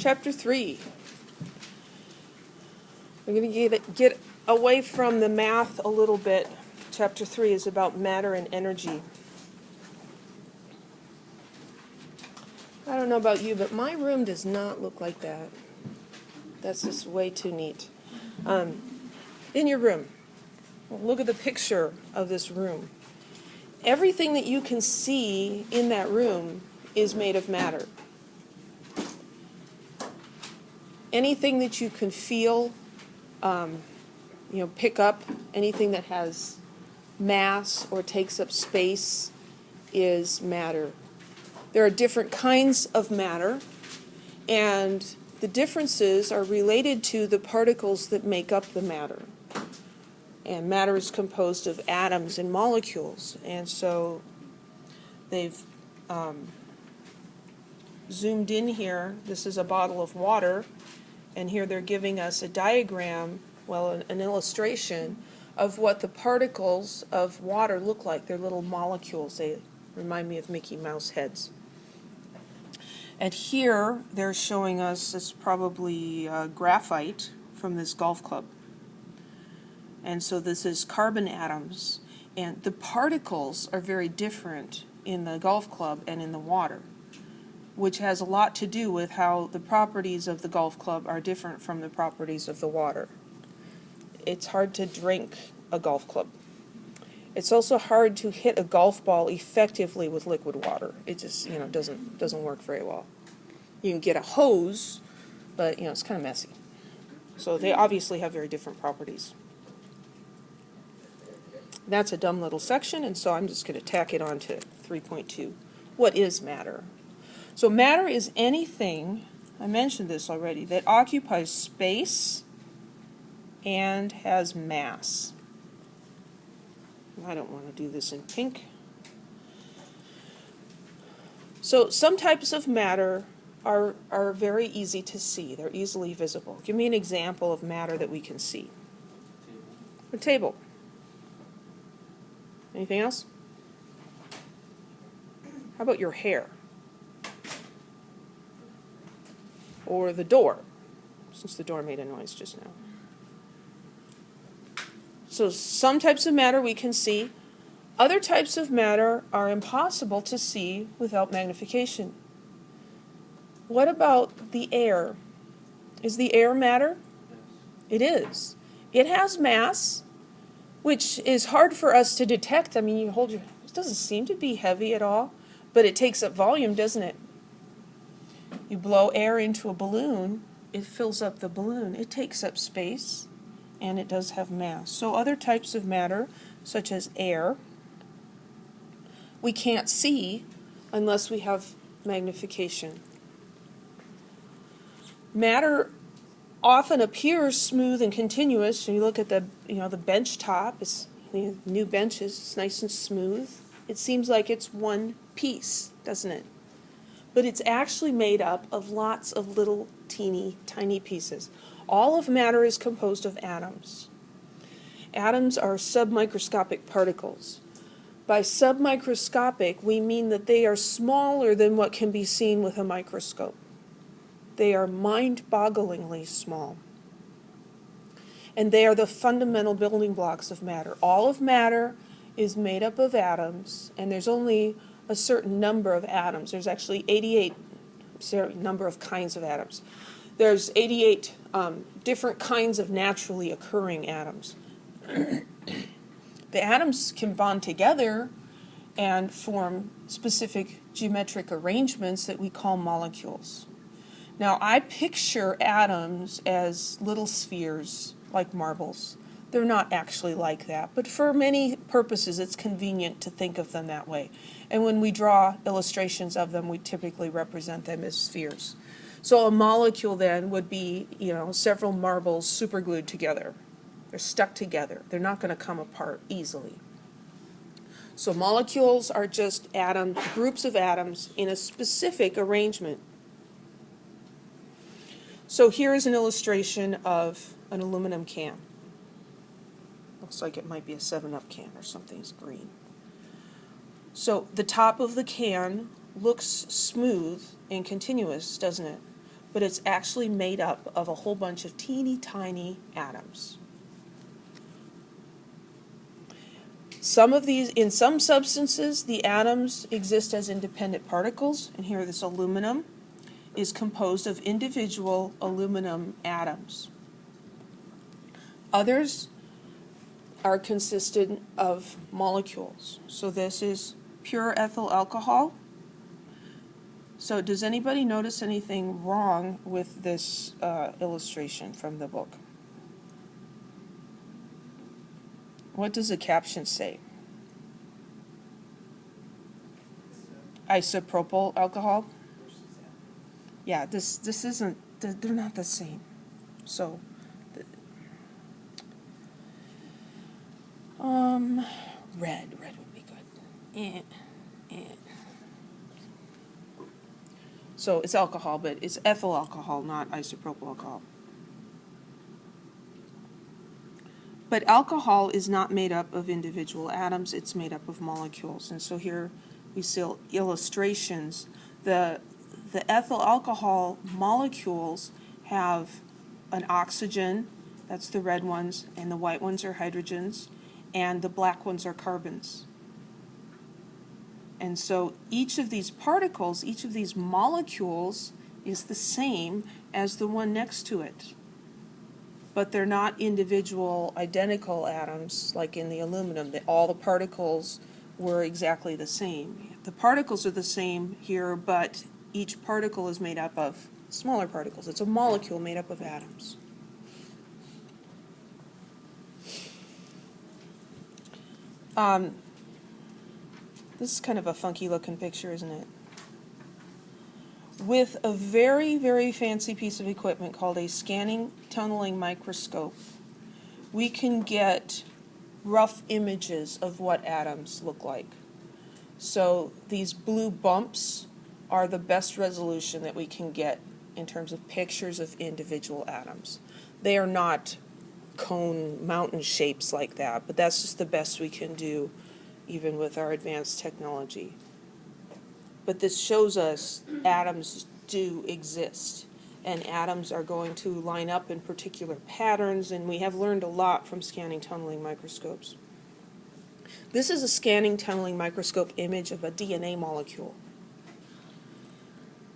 Chapter 3. We're going to get away from the math a little bit. Chapter 3 is about matter and energy. I don't know about you, but my room does not look like that. That's just way too neat. In your room, look at the picture of this room. Everything that you can see in that room is made of matter. Anything that you can feel, pick up, anything that has mass or takes up space is matter. There are different kinds of matter, and the differences are related to the particles that make up the matter. And matter is composed of atoms and molecules, and so they've zoomed in here. This is a bottle of water, and here they're giving us a diagram, an illustration of what the particles of water look like. They're little molecules. They remind me of Mickey Mouse heads. And here they're showing us this probably graphite from this golf club. And so this is carbon atoms, and the particles are very different in the golf club and in the water, which has a lot to do with how the properties of the golf club are different from the properties of the water. It's hard to drink a golf club. It's also hard to hit a golf ball effectively with liquid water. It just, doesn't work very well. You can get a hose, but, it's kind of messy. So they obviously have very different properties. That's a dumb little section, and so I'm just going to tack it on to 3.2. What is matter? So matter is anything, I mentioned this already, that occupies space and has mass. I don't want to do this in pink. So some types of matter are very easy to see. They're easily visible. Give me an example of matter that we can see. A table. Anything else? How about your hair? Or the door, since the door made a noise just now. So some types of matter we can see. Other types of matter are impossible to see without magnification. What about the air? Is the air matter? It is. It has mass, which is hard for us to detect. I mean, it doesn't seem to be heavy at all, but it takes up volume, doesn't it? You blow air into a balloon, it fills up the balloon. It takes up space, and it does have mass. So other types of matter, such as air, we can't see unless we have magnification. Matter often appears smooth and continuous. When you look at the bench top, new benches, it's nice and smooth. It seems like it's one piece, doesn't it? But it's actually made up of lots of little teeny tiny pieces. All of matter is composed of atoms. Atoms are submicroscopic particles. By submicroscopic, we mean that they are smaller than what can be seen with a microscope. They are mind-bogglingly small. And they are the fundamental building blocks of matter. All of matter is made up of atoms, and there's only a certain number of atoms. There's actually 88 number of kinds of atoms. There's 88 different kinds of naturally occurring atoms. The atoms can bond together and form specific geometric arrangements that we call molecules. Now, I picture atoms as little spheres, like marbles. They're not actually like that, but for many purposes, it's convenient to think of them that way. And when we draw illustrations of them, we typically represent them as spheres. So a molecule then would be, several marbles superglued together. They're stuck together. They're not going to come apart easily. So molecules are just groups of atoms in a specific arrangement. So here is an illustration of an aluminum can. Looks like it might be a 7-Up can or something. It's green. So the top of the can looks smooth and continuous, doesn't it? but it's actually made up of a whole bunch of teeny tiny atoms. Some of these, in some substances, the atoms exist as independent particles, and here this aluminum is composed of individual aluminum atoms. Others are consistent of molecules. So this is pure ethyl alcohol. So does anybody notice anything wrong with this illustration from the book? What does the caption say? Isopropyl alcohol? Yeah, this isn't, they're not the same. So, red would be good. So it's alcohol, but it's ethyl alcohol, not isopropyl alcohol. But alcohol is not made up of individual atoms, it's made up of molecules. And so here we see illustrations. The ethyl alcohol molecules have an oxygen, that's the red ones, and the white ones are hydrogens, and the black ones are carbons. And so each of these particles, each of these molecules is the same as the one next to it. But they're not individual identical atoms like in the aluminum. All the particles were exactly the same. The particles are the same here, but each particle is made up of smaller particles. It's a molecule made up of atoms. This is kind of a funky looking picture, isn't it? With a very, very fancy piece of equipment called a scanning tunneling microscope, we can get rough images of what atoms look like. So these blue bumps are the best resolution that we can get in terms of pictures of individual atoms. They are not cone mountain shapes like that, but that's just the best we can do even with our advanced technology. But this shows us atoms do exist, and atoms are going to line up in particular patterns, and we have learned a lot from scanning tunneling microscopes. This is a scanning tunneling microscope image of a DNA molecule,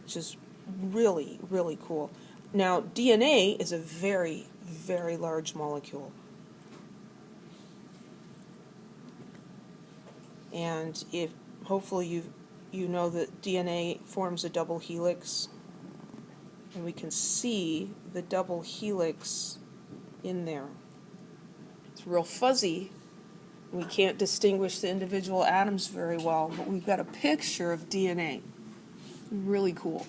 which is really, really cool. Now, DNA is a very, very large molecule. And if hopefully you know that DNA forms a double helix, and we can see the double helix in there. It's real fuzzy. We can't distinguish the individual atoms very well, but we've got a picture of DNA. Really cool.